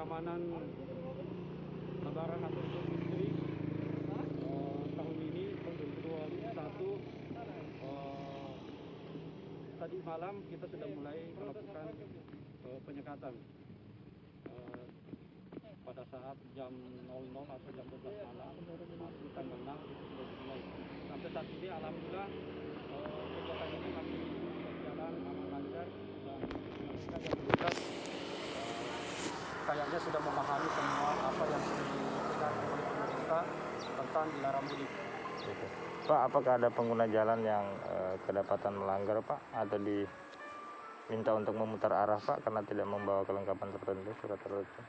pengamanan Lebaran atau Idul Fitri tahun ini tahun 2021. Tadi malam kita sudah mulai melakukan penyekatan pada saat jam 00 atau jam 12 malam masih tanggal 6 itu sudah dimulai. Sampai saat ini alhamdulillah kegiatan ini masih berjalan aman lancar dan mereka yang bertugas kayaknya sudah memahami semua apa yang diberikan oleh pemerintah tentang dilarang mudik. Pak, apakah ada pengguna jalan yang kedapatan melanggar, Pak, atau diminta untuk memutar arah, Pak, karena tidak membawa kelengkapan tertentu, surat tertentu?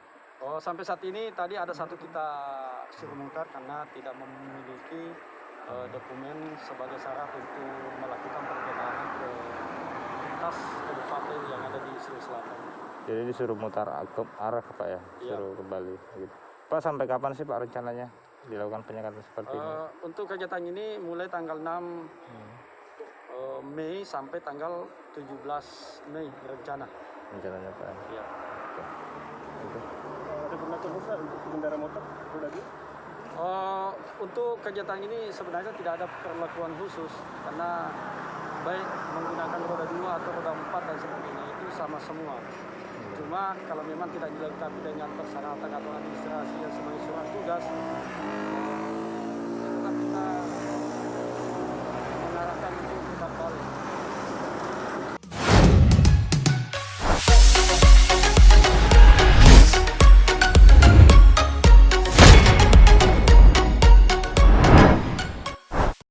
Oh, sampai saat ini tadi ada satu kita suruh mutar karena tidak memiliki dokumen sebagai syarat untuk melakukan perjalanan ke lintas kabupaten yang ada di Sulawesi Selatan. Jadi disuruh mutar ke arah Pak ya, Iya. suruh kembali. Gitu. Pak, sampai kapan sih Pak rencananya dilakukan penyekatan seperti ini? Untuk kegiatan ini mulai tanggal 6 Mei sampai tanggal 17 Mei rencana. Rencananya Pak. Iya. Oke. Ada berlaku besar untuk pengendara motor roda 2? Untuk kegiatan ini sebenarnya tidak ada perlakuan khusus karena baik menggunakan roda 2 atau roda 4 dan sebagainya itu sama semua. Cuma kalau memang tidak dilengkapi dengan persyaratan atau administrasi yang sebagai surat tugas,